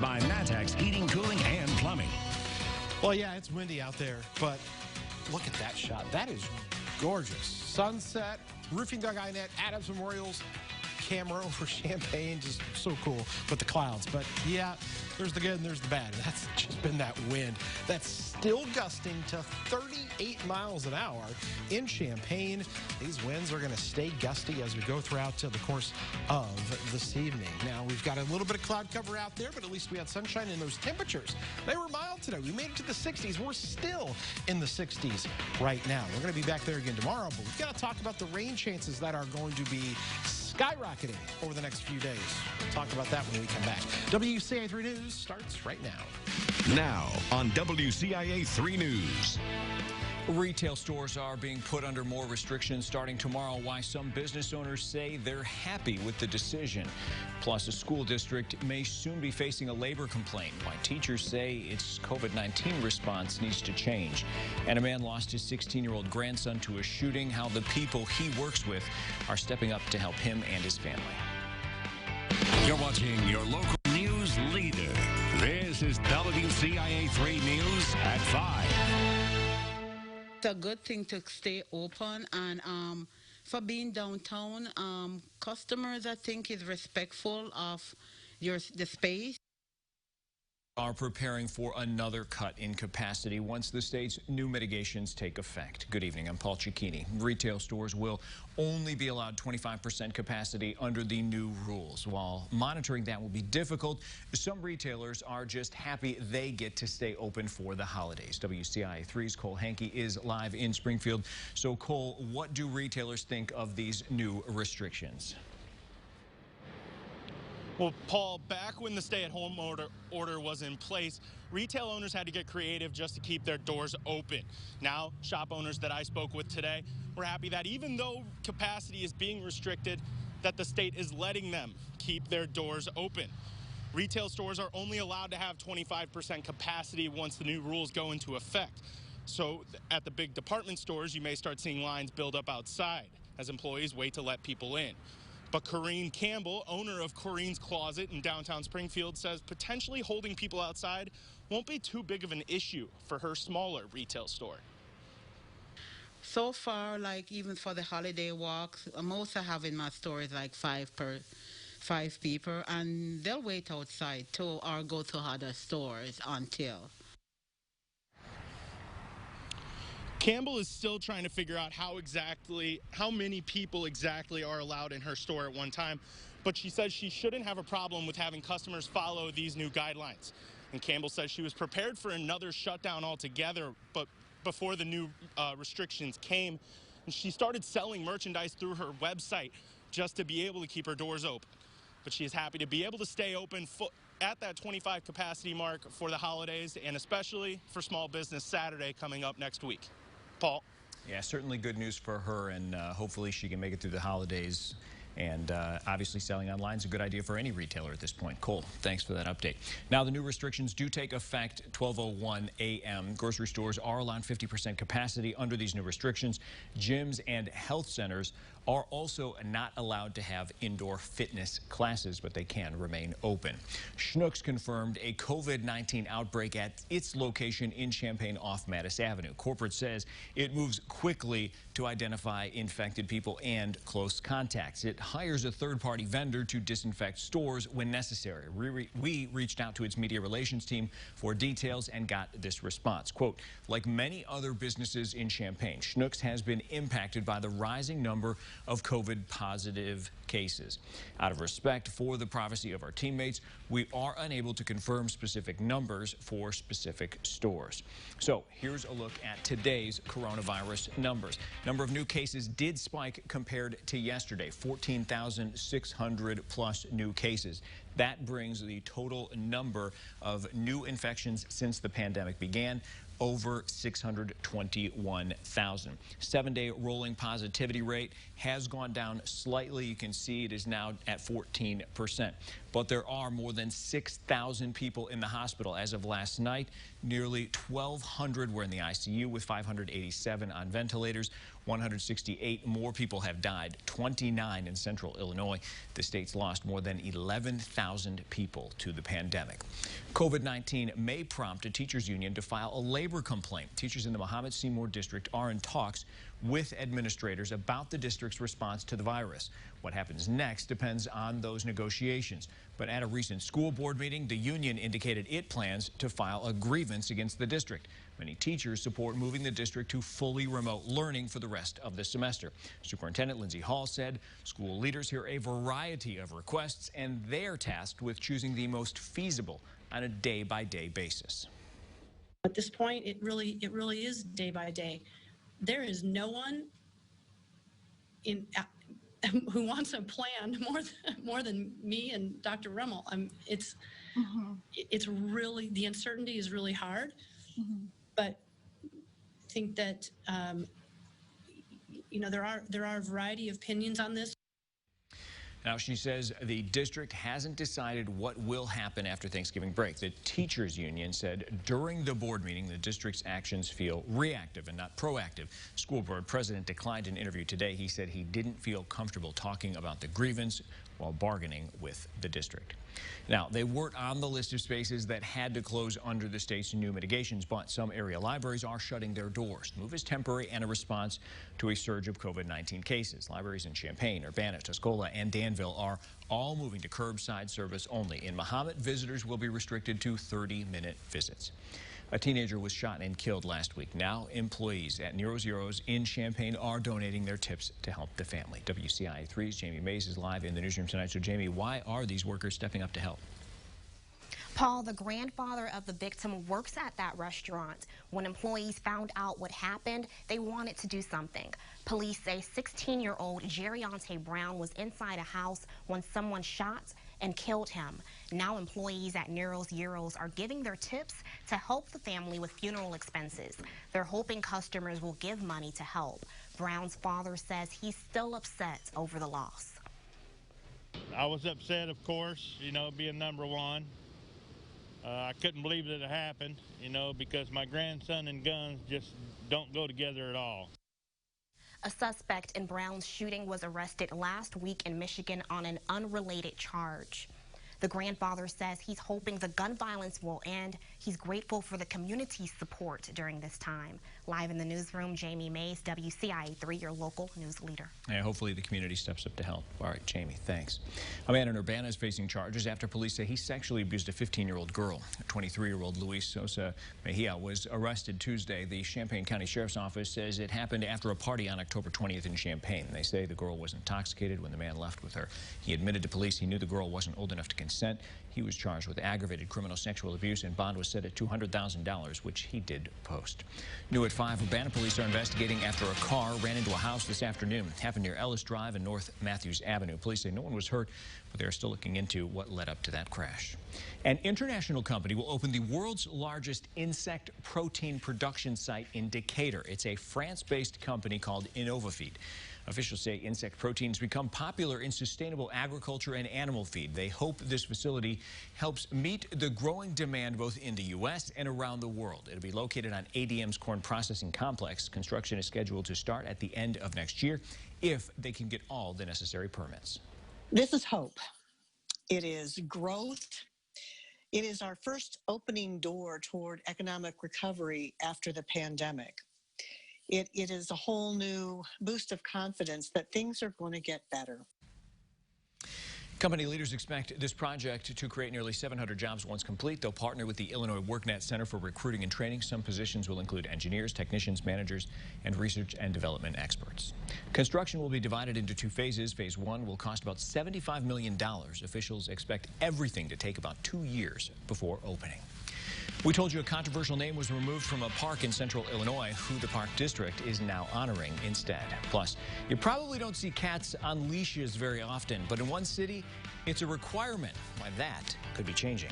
by Matex Heating, Cooling, and Plumbing. Well, yeah, it's windy out there, but look at that shot. That is gorgeous. Sunset, roofing dug Inet, Adams Memorial's camera over Champaign, just so cool with the clouds. But yeah, there's the good and there's the bad. That's just been that wind. That's still gusting to 38 miles an hour in Champaign. These winds are going to stay gusty as we go throughout the course of this evening. Now, we've got a little bit of cloud cover out there, but at least we had sunshine, and those temperatures, they were mild today. We made it to the 60s. We're still in the 60s right now. We're going to be back there again tomorrow, but we've got to talk about the rain chances that are going to be skyrocketing over the next few days. We'll talk about that when we come back. WCIA 3 News starts right now. Now on WCIA 3 News. Retail stores are being put under more restrictions starting tomorrow. Why some business owners say they're happy with the decision. Plus, a school district may soon be facing a labor complaint. Why teachers say its COVID-19 response needs to change. And a man lost his 16-year-old grandson to a shooting. How the people he works with are stepping up to help him and his family. You're watching your local news leader. This is WCIA 3 News at 5. It's a good thing to stay open, and for being downtown, customers, I think, is respectful of the space. Are preparing for another cut in capacity once the state's new mitigations take effect. Good evening, I'm Paul Cicchini. Retail stores will only be allowed 25% capacity under the new rules. While monitoring that will be difficult, some retailers are just happy they get to stay open for the holidays. WCIA 3's Cole Hankey is live in Springfield. So Cole, what do retailers think of these new restrictions? Well, Paul, back when the stay-at-home order was in place, retail owners had to get creative just to keep their doors open. Now, shop owners that I spoke with today were happy that even though capacity is being restricted, that the state is letting them keep their doors open. Retail stores are only allowed to have 25% capacity once the new rules go into effect. So at the big department stores, you may start seeing lines build up outside as employees wait to let people in. But Corrine Campbell, owner of Corrine's Closet in downtown Springfield, says potentially holding people outside won't be too big of an issue for her smaller retail store. So far, like even for the holiday walks, most I have in my store is like five people, and they'll wait outside too or go to other stores until. Campbell is still trying to figure out how many people exactly are allowed in her store at one time, but she says she shouldn't have a problem with having customers follow these new guidelines. And Campbell says she was prepared for another shutdown altogether, but before the new restrictions came, and she started selling merchandise through her website just to be able to keep her doors open. But she is happy to be able to stay open at that 25 capacity mark for the holidays, and especially for Small Business Saturday coming up next week. Paul? Yeah, certainly good news for her, and hopefully she can make it through the holidays. And obviously selling online is a good idea for any retailer at this point. Cole, thanks for that update. Now the new restrictions do take effect 12:01 a.m. Grocery stores are allowed 50% capacity under these new restrictions. Gyms and health centers are also not allowed to have indoor fitness classes, but they can remain open. Schnucks confirmed a COVID-19 outbreak at its location in Champaign off Mattis Avenue. Corporate says it moves quickly to identify infected people and close contacts. It hires a third-party vendor to disinfect stores when necessary. We reached out to its media relations team for details and got this response. Quote, like many other businesses in Champaign, Schnucks has been impacted by the rising number of COVID positive cases. Out of respect for the privacy of our teammates, we are unable to confirm specific numbers for specific stores. So here's a look at today's coronavirus numbers. Number of new cases did spike compared to yesterday, 14,600 plus new cases. That brings the total number of new infections since the pandemic began over 621,000. 7-day rolling positivity rate has gone down slightly. You can see it is now at 14%. But there are more than 6,000 people in the hospital as of last night. Nearly 1,200 were in the ICU with 587 on ventilators. 168 more people have died, 29 in central Illinois. The state's lost more than 11,000 people to the pandemic. COVID-19 may prompt a teachers union to file a labor complaint. Teachers in the Mahomet Seymour district are in talks with administrators about the district's response to the virus. What happens next depends on those negotiations. But at a recent school board meeting, the union indicated it plans to file a grievance against the district. Many teachers support moving the district to fully remote learning for the rest of the semester. Superintendent Lindsay Hall said school leaders hear a variety of requests, and they're tasked with choosing the most feasible on a day-by-day basis. At this point, it really is day by day. There is no one who wants a plan more than me and Dr. Rummel. It's really, the uncertainty is really hard, but I think that there are a variety of opinions on this. Now, she says the district hasn't decided what will happen after Thanksgiving break. The teachers union said during the board meeting the district's actions feel reactive and not proactive. School board president declined an interview today. He said he didn't feel comfortable talking about the grievance while bargaining with the district. Now, they weren't on the list of spaces that had to close under the state's new mitigations, but some area libraries are shutting their doors. The move is temporary and a response to a surge of COVID-19 cases. Libraries in Champaign, Urbana, Tuscola, and Danville are all moving to curbside service only. In Mahomet, visitors will be restricted to 30-minute visits. A teenager was shot and killed last week. Now, employees at Nero Zeros in Champaign are donating their tips to help the family. WCIA 3's Jamie Mays is live in the newsroom tonight. So, Jamie, why are these workers stepping up to help? Paul, the grandfather of the victim, works at that restaurant. When employees found out what happened, they wanted to do something. Police say 16-year-old Jerionte Brown was inside a house when someone shot and killed him. Now employees at Nero's Euros are giving their tips to help the family with funeral expenses. They're hoping customers will give money to help. Brown's father says he's still upset over the loss. I was upset, of course, being number one. I couldn't believe that it happened, because my grandson and guns just don't go together at all. A suspect in Brown's shooting was arrested last week in Michigan on an unrelated charge. The grandfather says he's hoping the gun violence will end. He's grateful for the community's support during this time. Live in the newsroom, Jamie Mays, WCIA 3, your local news leader. Yeah, hopefully the community steps up to help. All right, Jamie, thanks. A man in Urbana is facing charges after police say he sexually abused a 15-year-old girl. 23-year-old Luis Sosa Mejia was arrested Tuesday. The Champaign County Sheriff's Office says it happened after a party on October 20th in Champaign. They say the girl was intoxicated when the man left with her. He admitted to police he knew the girl wasn't old enough to consent. He was charged with aggravated criminal sexual abuse, and bond was set at $200,000, which he did post. New at 5, Urbana police are investigating after a car ran into a house this afternoon. It happened near Ellis Drive and North Matthews Avenue. Police say no one was hurt, but they are still looking into what led up to that crash. An international company will open the world's largest insect protein production site in Decatur. It's a France-based company called InnovaFeed. Officials say insect proteins become popular in sustainable agriculture and animal feed. They hope this facility helps meet the growing demand both in the U.S. and around the world. It'll be located on ADM's corn processing complex. Construction is scheduled to start at the end of next year if they can get all the necessary permits. This is hope. It is growth. It is our first opening door toward economic recovery after the pandemic. It is a whole new boost of confidence that things are going to get better. Company leaders expect this project to create nearly 700 jobs once complete. They'll partner with the Illinois WorkNet Center for Recruiting and Training. Some positions will include engineers, technicians, managers, and research and development experts. Construction will be divided into 2 phases. Phase 1 will cost about $75 million. Officials expect everything to take about 2 years before opening. We told you a controversial name was removed from a park in central Illinois, who the park district is now honoring instead. Plus, you probably don't see cats on leashes very often, but in one city, it's a requirement. Why that could be changing.